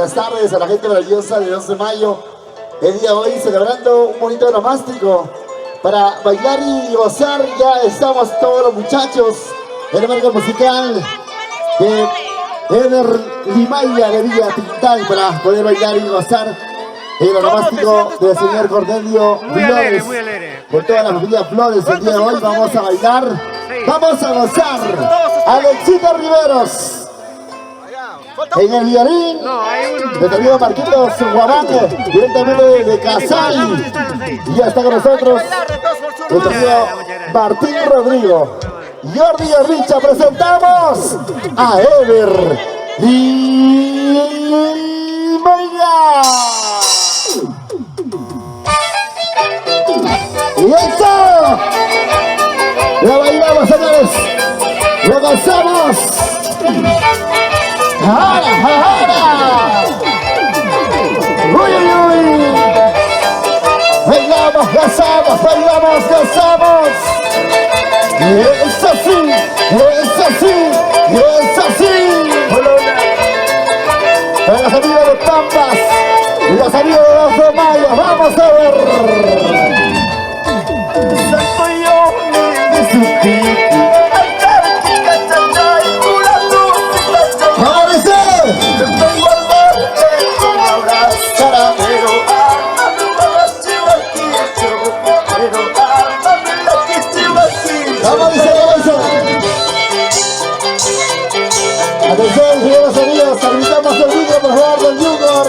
buenas tardes a la gente maravillosa de 2 de mayo. El día de hoy celebrando un bonito onomástico para bailar y gozar. Ya estamos todos los muchachos en el marco musical de Eder Limaya de Villa Tintán para poder bailar y gozar el onomástico del señor Cornelio Flores. Muy alegre. Por toda la familia Flores, el día de hoy vamos a bailar, vamos a gozar. Alexito Riveros en el violín, de Trío Marquitos Guamán, directamente de Casay. Y ya está con nosotros el trío Martín Rodrigo. Jordi Richa, presentamos a Eder Limaya. Y eso, lo bailamos, señores, lo gozamos. ¡Ahora, ahora! ¡Uy, uy, uy! Bailamos, gozamos, bailamos, gozamos. ¡Es así! ¡Es así! ¡Es así! Para los amigos de Pampas y los amigos de 2 de mayo, vamos a ver. Atención, señores amigos, habilitamos el micro, por favor, del Junior.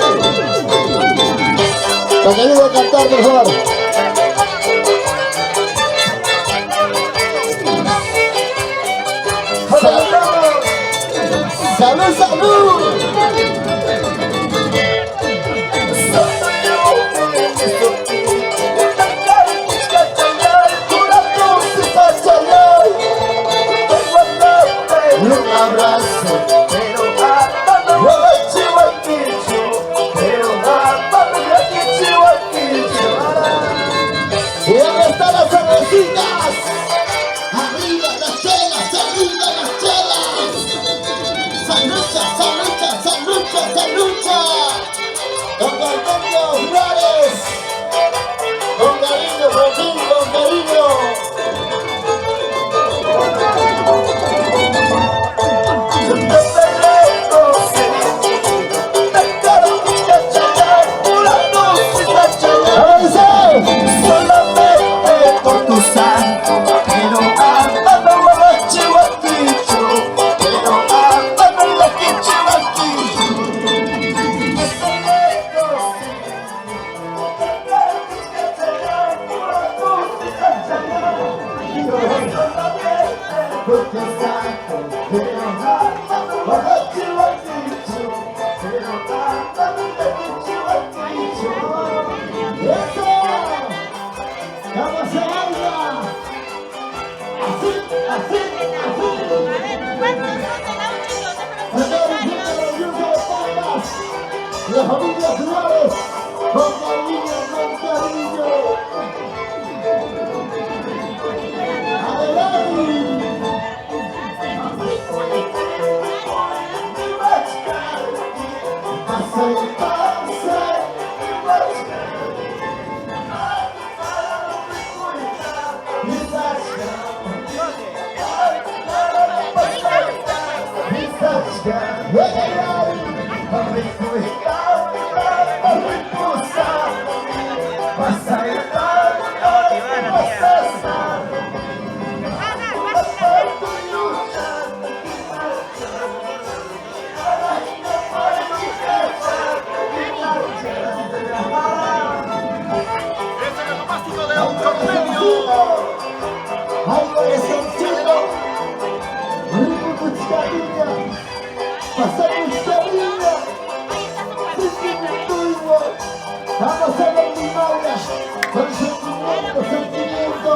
Para que ayude a cantar, por favor. ¡Salud, salud! Un abrazo. Y ahí están las cervecitas. Arriba las chelas, arriba las chelas. Salucha, salucha, salucha, salucha. Con Cornelio Flores. Con cariño, conmigo, con cariño. La familia Flores, con cariño, con cariño. Adelante. Algo de sencillo, rico cuchadilla, pasar cuchadilla, sentimiento, vamos a ver mi Maura, con sentimiento, sentimiento.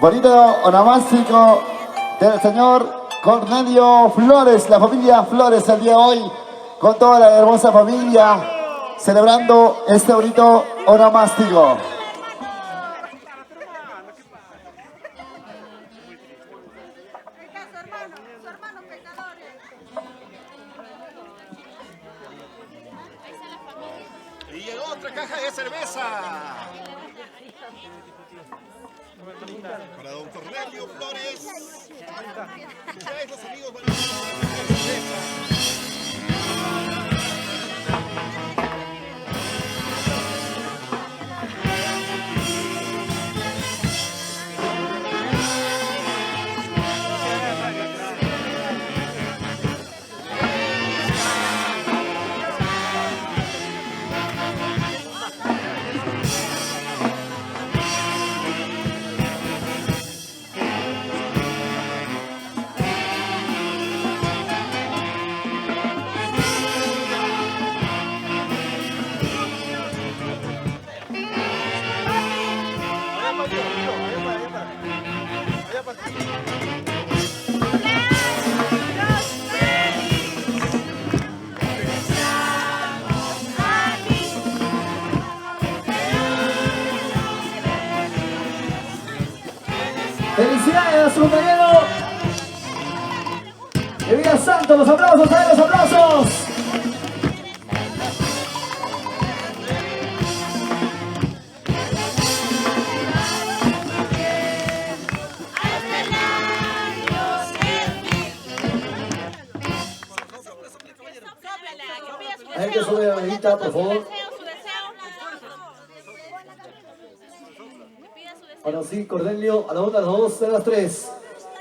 Bonito onomástico del señor Cornelio Flores, la familia Flores el día de hoy, con toda la hermosa familia, celebrando este bonito onomástico. Y llegó otra caja de cerveza. Para don Cornelio Flores. Los amigos van Felicidades a su compañero de Villa Santo, los aplausos, a ver los aplausos. A ver que sube la manita, por favor. Ahora sí, Cornelio, a la 1, a las 2, a las 3.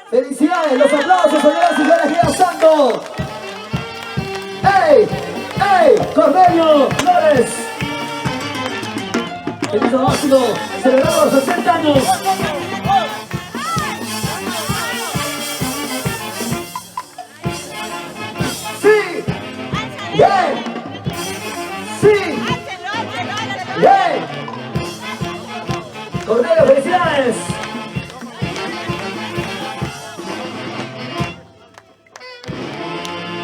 ¡Felicidades! ¡Los aplausos, señoras y señores, Villa Santo! ¡Ey! ¡Ey! ¡Cornelio Flores! ¡Feliz máximo! ¡Celebramos los 60 años! ¡Sí! ¡Bien! ¡Sí! ¡Bien! Cornelio, felicidades.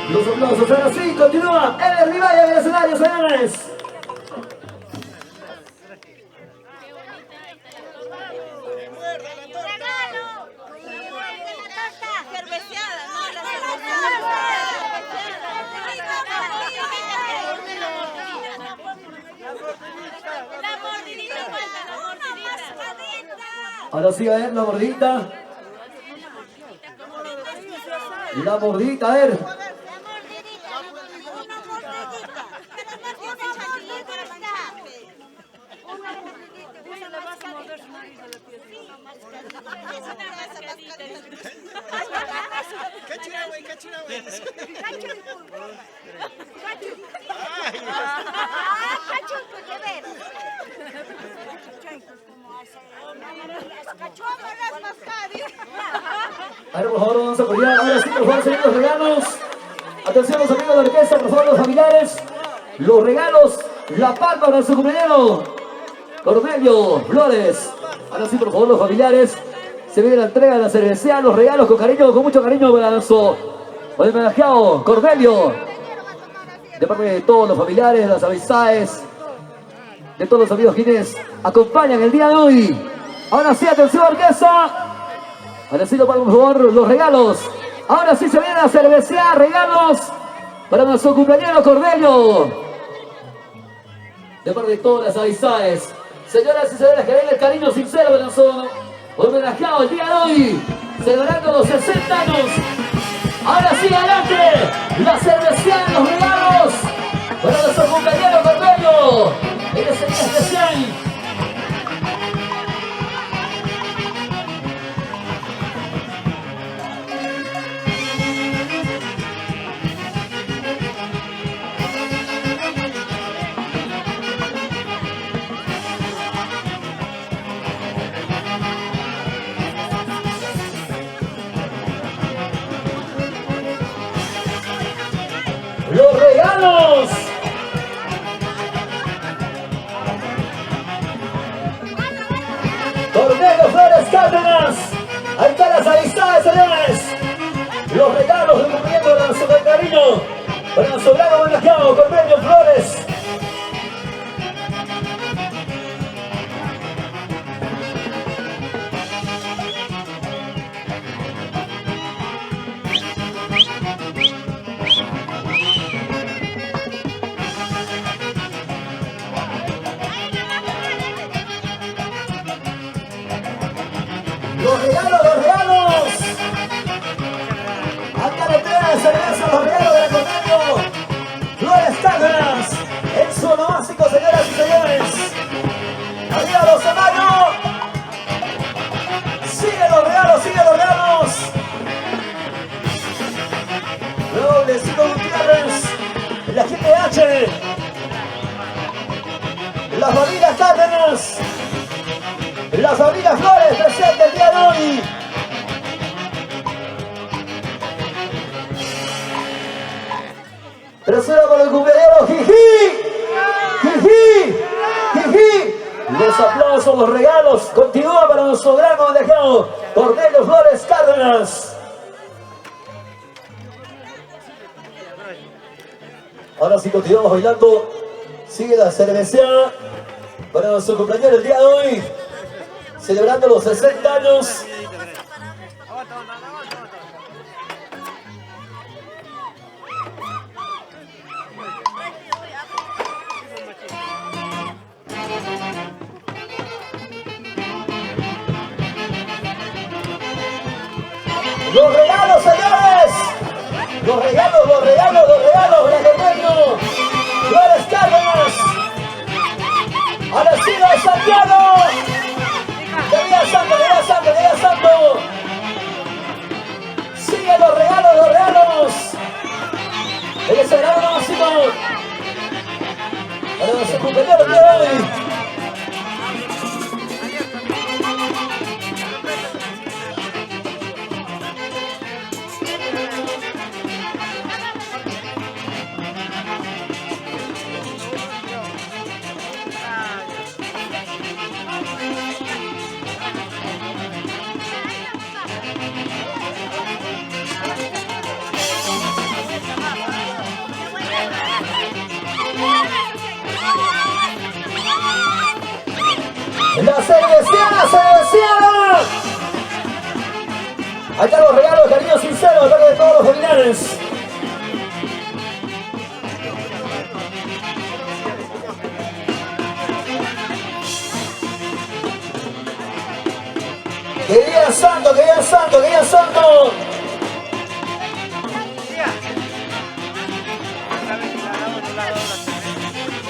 Los aplausos, ahora sí, continúa el Rivaya del escenario, señores. Ahora sí, a ver, la mordidita. La mordidita, a ver. A ver, por favor, vamos a apoyar. Ahora sí, por favor, señores, los regalos. Atención, los amigos de la orquesta, por favor, los familiares. Los regalos, la palma para su compañero Cornelio Flores. Ahora sí, por favor, los familiares. Se viene la entrega de la cerveza, los regalos con cariño, con mucho cariño para nuestro homenajeado Cornelio. De parte de todos los familiares, las amistades, de todos los amigos quienes acompañan el día de hoy. Ahora sí, atención, orquesta. Ahora sí, por favor, los regalos. Ahora sí se viene a cervecear, regalos para nuestro compañero Cornelio. De parte de todas las amistades. Señoras y señores, que venga el cariño sincero de nuestro homenajeado el día de hoy, celebrando los 60 años. Ahora sí, adelante, la cervecería de los regalos para nuestro compañero Cornelio en este día especial. ¡Los regalos! Cornelio Flores Cárdenas. Ahí están las amistades, señores. Los regalos de cumpliendo de nuestro cariño para nuestro gran homenajeado Cornelio Flores. Raúlcito Gutiérrez, la GTH, la familia Cárdenas, la familia Flores presente el día de hoy. Tercera para el cumpleaños, jiji, jiji, jiji. Los aplausos, los regalos, continúa para nuestro gran homenajeado, Cornelio Flores Cárdenas. Ahora sí continuamos bailando, sigue la cerveceada para nuestro cumpleaños el día de hoy, celebrando los 60 años. Los regalos, señores. Los regalos, los regalos, los regalos. Blanco Flores Cárdenas. Alessino de Santiago. Que diga santo, que diga santo, que diga santo. Siguen los regalos, los regalos. El ese regalo máximo. Para nuestro cumpleaños el día de hoy. La cerveceada, cerveceada. Ahí están los regalos, cariño sincero, de parte de todos los familiares. Que diga santo, que diga santo, que diga santo.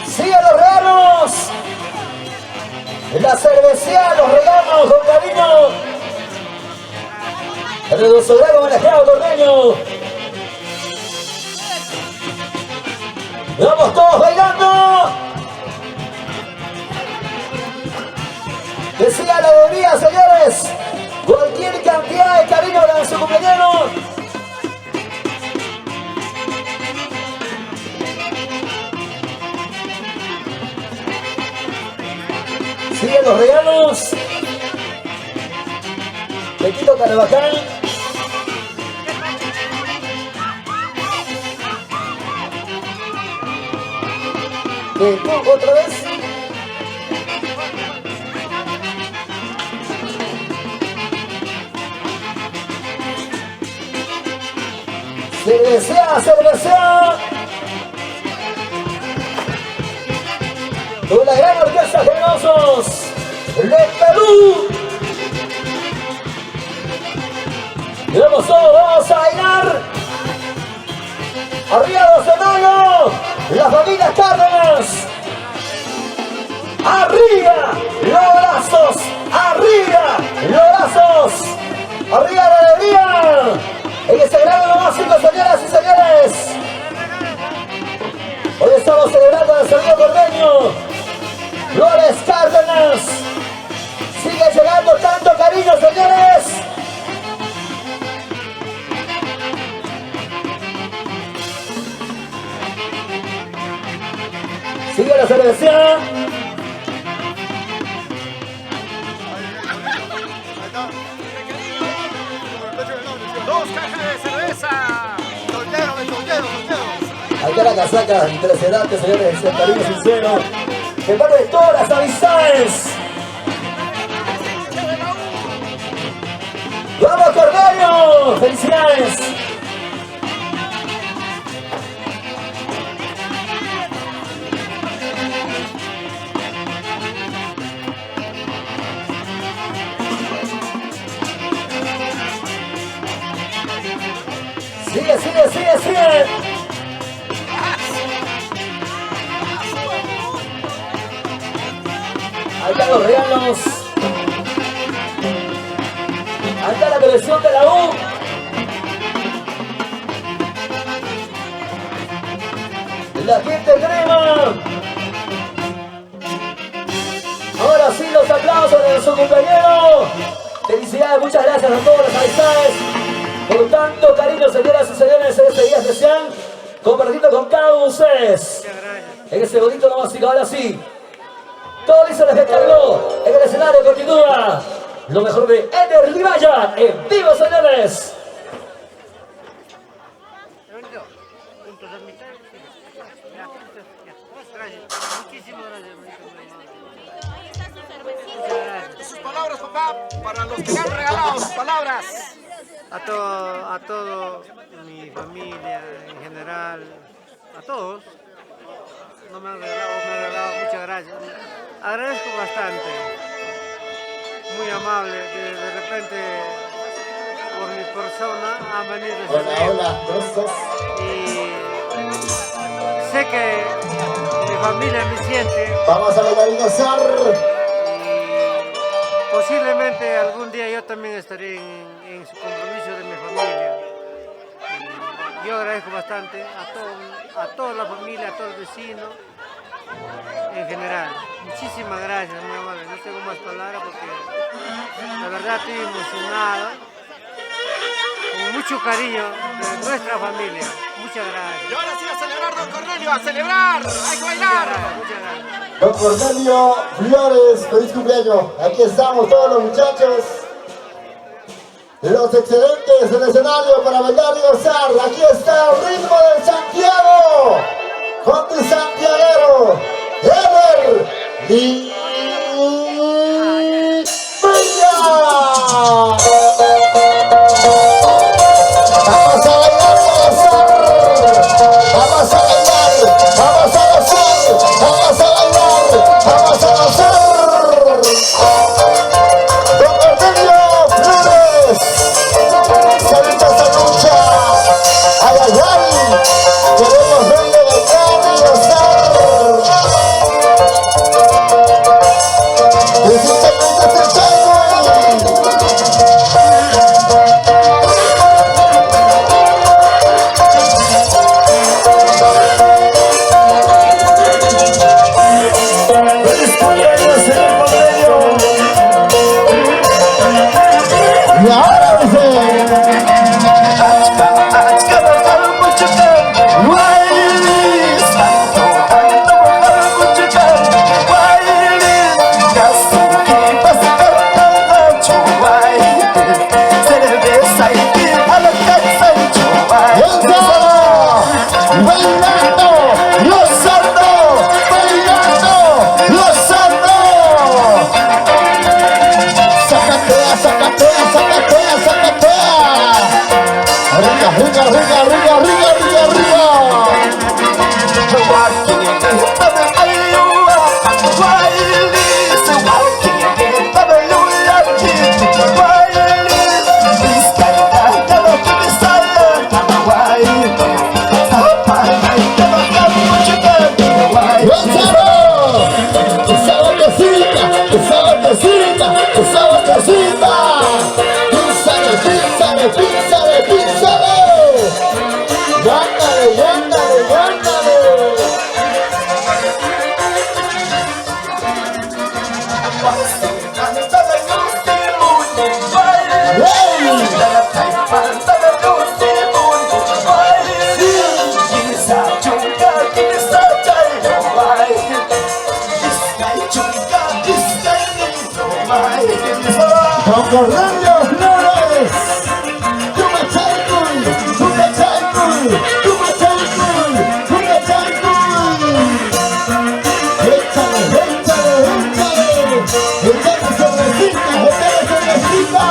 Sigan los regalos. La cerveceada, los regalos con cariño. El nuestro gran homenajeado Corneño. Vamos todos bailando. Que siga la alegría, señores. Cualquier cantidad de cariño para nuestro compañero. Siguen los regalos. Pequito Carvajal. Otra vez. Cerveceada, cerveceada. Con la gran orquesta Generosos de Perú. Y vamos todos, vamos a bailar. Arriba los escenarios, la familia Cárdenas. Arriba los brazos, arriba los brazos, arriba la alegría. En este gran máximo, señoras y señores. Hoy estamos celebrando el Señor Corneño Flores Cárdenas. Sigue llegando tanto cariño, señores. Sigue la cerveza. ¡Dos cajas de cerveza! ¡Soltero, soltero, soltero! Acá la casaca impresionante, señores, el cariño sincero. De parte de todas las amistades. ¡Vamos, Cornelio! ¡Felicidades! Sigue, sigue, sigue, sigue. Ahí están los regalos. Ahí está la colección de la U. La gente crema. Ahora sí, los aplausos de nuestro compañero. Felicidades, muchas gracias a todas las amistades por tanto cariño, señoras y señores, en este día especial, compartiendo con cada uno de ustedes en este bonito nomástico. Ahora sí, todo listo el espectáculo. En el escenario continúa lo mejor de Eder Libaya en vivo, señores. Sus palabras, papá, para los que me han regalado sus palabras. A todo mi familia en general, a todos. No me han regalado, muchas gracias. Agradezco bastante, muy amable, de repente por mi persona han venido a Hola, ¿cómo y sé que mi familia me siente. Vamos a bailar y gozar. Posiblemente algún día yo también estaré en su compromiso de mi familia. Y yo agradezco bastante a toda la familia, a todos los vecinos en general. Muchísimas gracias, muy amable. No tengo más palabras porque la verdad estoy emocionado. Con mucho cariño de nuestra familia. Muchas gracias. Y ahora sí a celebrar, don Cornelio, a celebrar. Hay que bailar. Muchas gracias. Don Cornelio Flores, feliz cumpleaños. Aquí estamos todos los muchachos. Los excelentes del escenario para bailar y gozar. Aquí está el ritmo del Santiago. Con tu santiaguero, Eder Libaya. Vamos a bailar y a gozar. Vamos a bailar, vamos a gozar, vamos a bailar, vamos a gozar. Don Cornelio Flores, salita esta lucha. Ay, ay, ay, queremos verle bailar y gozar. Precisamente es el tango. Y ahora dice Don Cornelio Flores, tú me chancul, tú me chancul, tú me chancul, tú me chancul. Échale, échale, échale, échale cervecita, échale cervecita.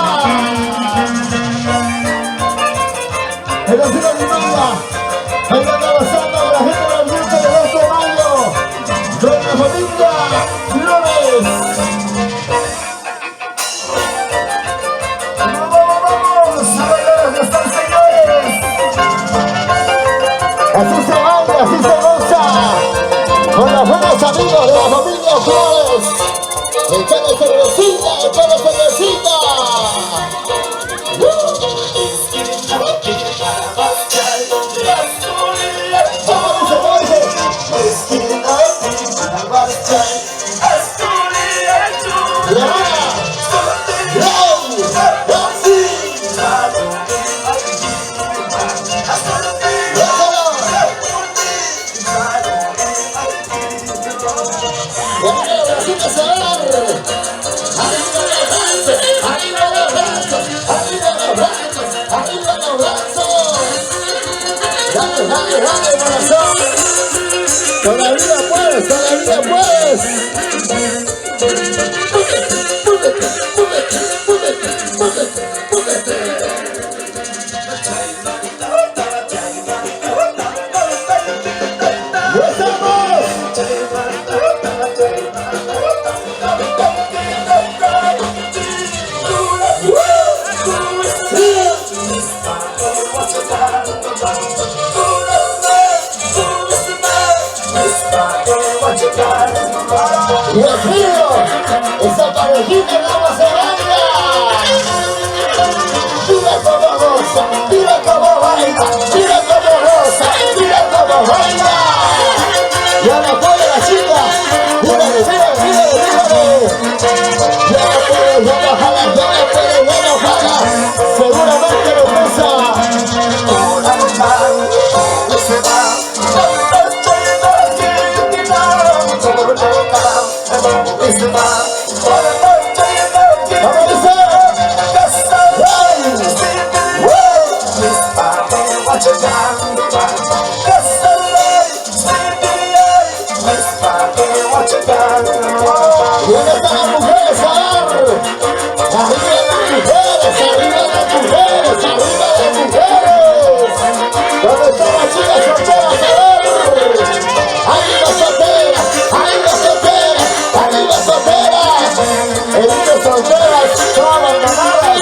En la ciudad de Manila, bailando avanzando a la gente de la lucha de 2 de mayo, con la familia Flores. Así se baila, así se goza, con los buenos amigos de la familia Flores. Echale cervecita, echale cervecita. ¿Cómo dice? Dale, dale, dale, corazón. Todavía puedes, todavía puedes. Múvete, múvete, múvete, múvete, múvete. ¡Ya estamos! Dios mío, esa parejita no se baila. Mira cómo goza, mira cómo baila, mira cómo goza, mira cómo baila. Y ahora puede la chica, mírale, mírale, mírale, mírale. Ya no puede, ya no jala, ya no puede, ya no jala. Seguramente lo pesa. ¿Dónde están las mujeres? A ver. Arriba las mujeres, arriba las mujeres, arriba las mujeres. ¿Dónde están las chicas solteras? A ver. Arriba solteras, arriba solteras, arriba solteras. Arriba solteras, son abandonadas.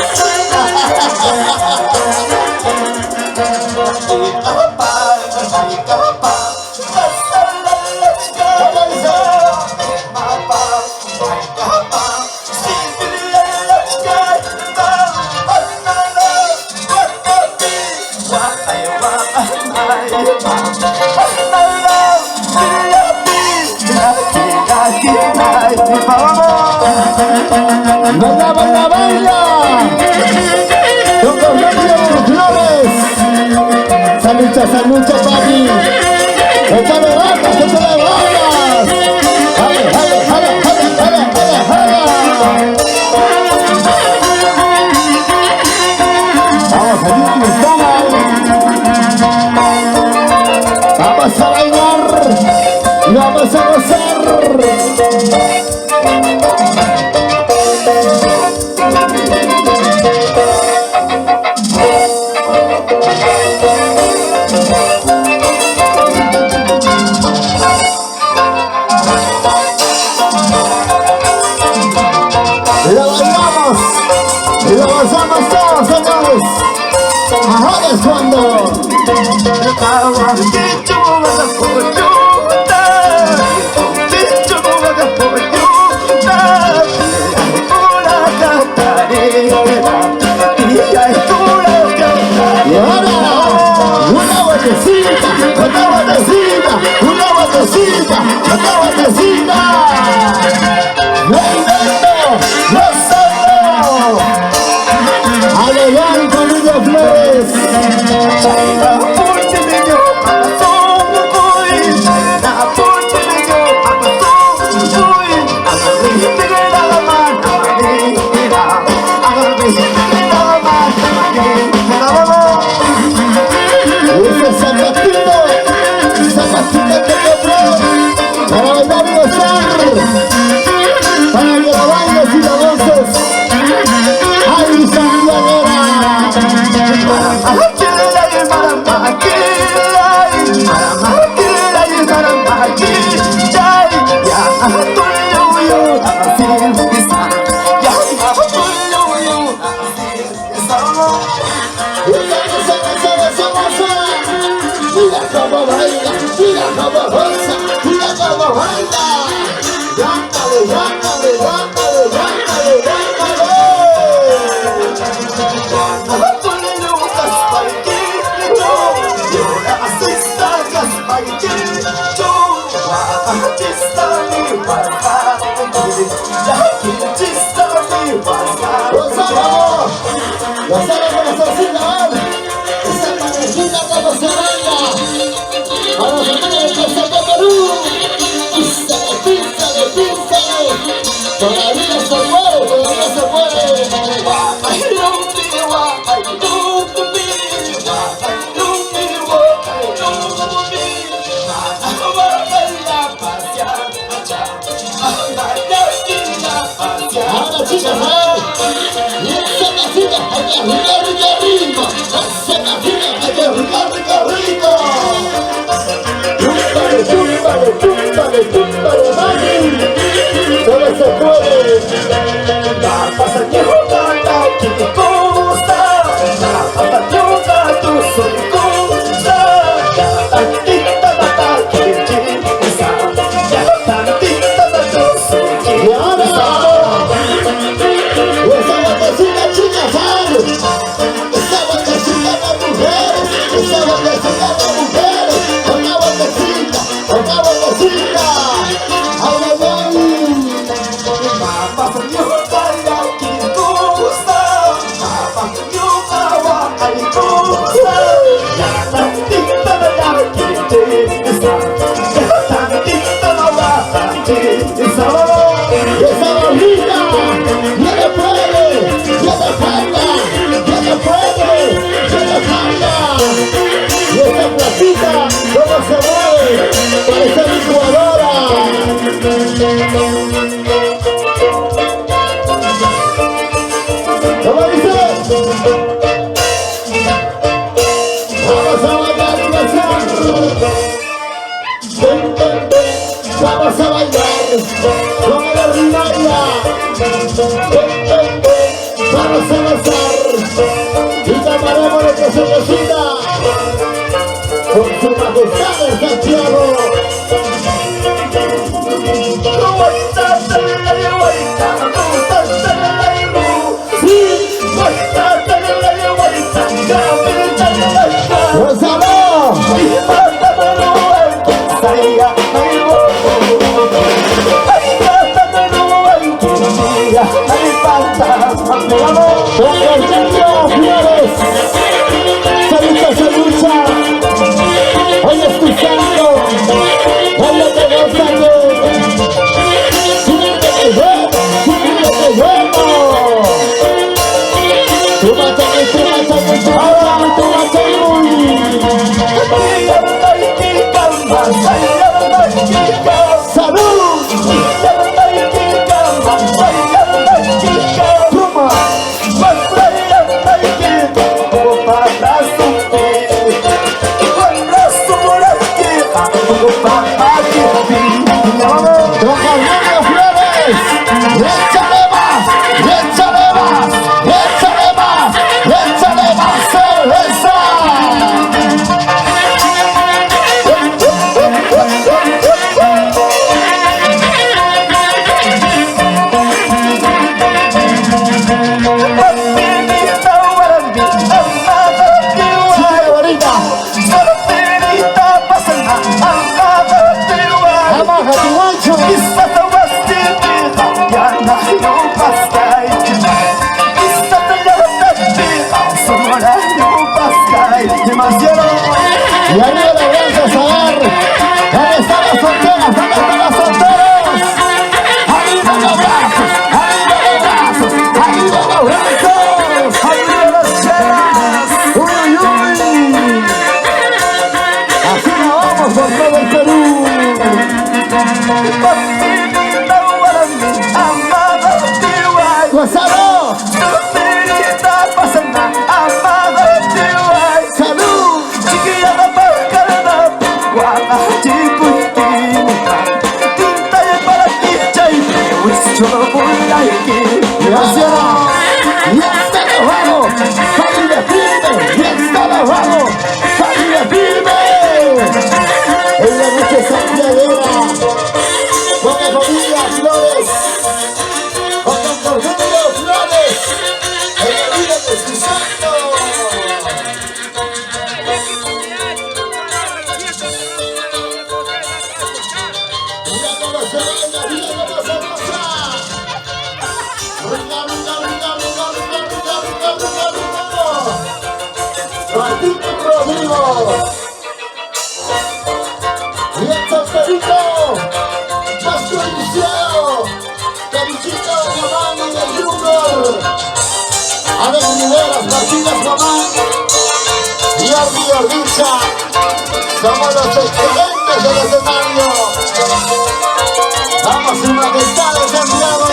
Baila, baila, baila. Con los flores. Salucha, salucha, papi. Échale ganas, échale ganas. Jale, jale, jale, jale, jale, jale, jale. Vamos a disfrutar. Vamos a bailar. Y vamos a gozar. Y lo gozamos todos, señores. Ahora es cuando y ahora una vueltecita, otra vueltecita, una vueltecita, otra vueltecita. Bailando, gozando. Aleluya con Lidia Flores. Ese zapatito que compré para bailar y gozar, para que lo bailes y lo goces. ¡Ay, santiaguera! Mira cómo baila, mira cómo goza, mira cómo baila. Llámale, llámale, llámale, llámale, llámale. ¡Gozamos! ¡Gozamos con la salsita! ¡Esa parejita como se baila! ¡Para los amigos de Costa de Perú! ¡Pístale, pístale, pístale! ¡Todavía se puede, todavía se puede! chicas, y esa casita, allá rico, rico, rico. Esa casita, allá rico, rico, rico. Chúpale, chúpale, chúpale, chúpale, mami. Solo se puede. Pasa que jugada que te gusta, pasa que jugada tu soy gusta, ya tantita da que te gusta, ya tantita da tu soy Y ahora, esa vueltecita, chicas, esa vueltecita de mujeres, esa vueltecita de mujeres, una vueltecita, una vueltecita. Ay, ay, ay. pasa que jugada que te gusta, pasa que jugada que te gusta, ya tantita da que te gusta, ya tantita da que te gusta. Esa barbita, ya te puede, ya te falta, ya te puede, ya te falta. Y esa platita, cómo se mueve, parece licuadora. ¿Cómo dice? Vamos a bailar y gozar. Ven, ven, ven, vamos a bailar con el ordinaria. Ven, ven, ven, vamos a gozar y tomaremos nuestra cervecita con su majestad en Santiago. ¡Gonzalo! Con Cornelio Flores, se lucha, hoy es tu santo, hoy te gozando, sigue que bueno, tú mátame, ¡salud! Don Cornelio Flores, échale más, échale más, échale más, échale más cerveza. Sigue bonita. Amaja tu ancho. Y ahí le vamos a saber dónde están las solteras, dónde están las solteras. Arriba los brazos, arriba los brazos, arriba los brazos, arriba las chelas. Uy, uy. Así nos vamos por todo el Perú. ¡Gonzalo! Gracias. Y hasta lo vamos, familia firme. Y hasta lo vamos, familia firme. En la noche santiaguera, con la familia Flores, con Don Cornelio Flores, en la vida de su santo. Mira cómo se baila, mira cómo se goza. Rica, rica, rica, rica, rica, rica, rica, rica, rica. Martín Rodrigo. Y el solterito más codiciado, Carichito Guamán y el Junior. Alex Rivera, Martínez Guamán y Jordi Ordiza. Somos los excelentes del escenario. Vamos, su majestad de Santiago.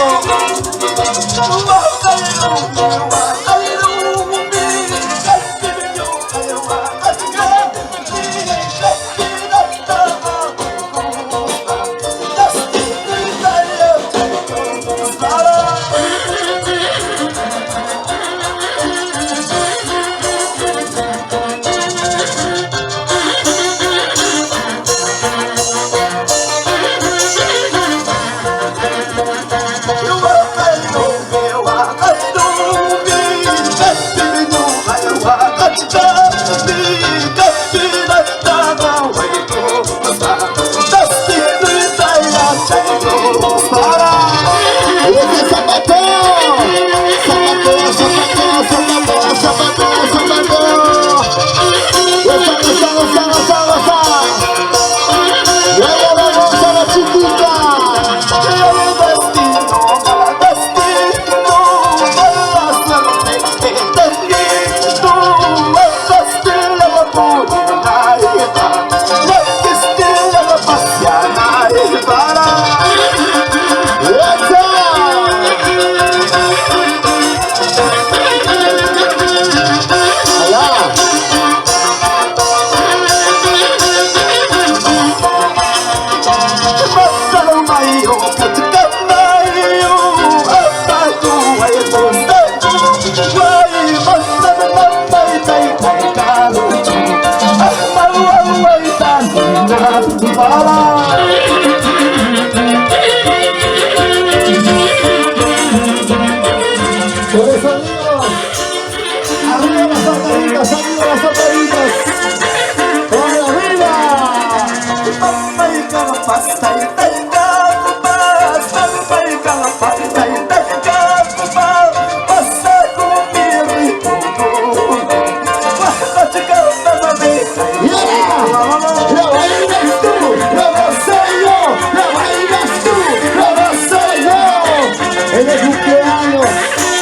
Por eso, amigos, arriba las zapatitas, arriba las zapatitas. ¡Con arriba! En el cumpleaños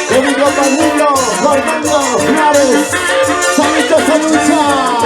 de mi compañero Fernando Flores. ¡Salucha, salucha!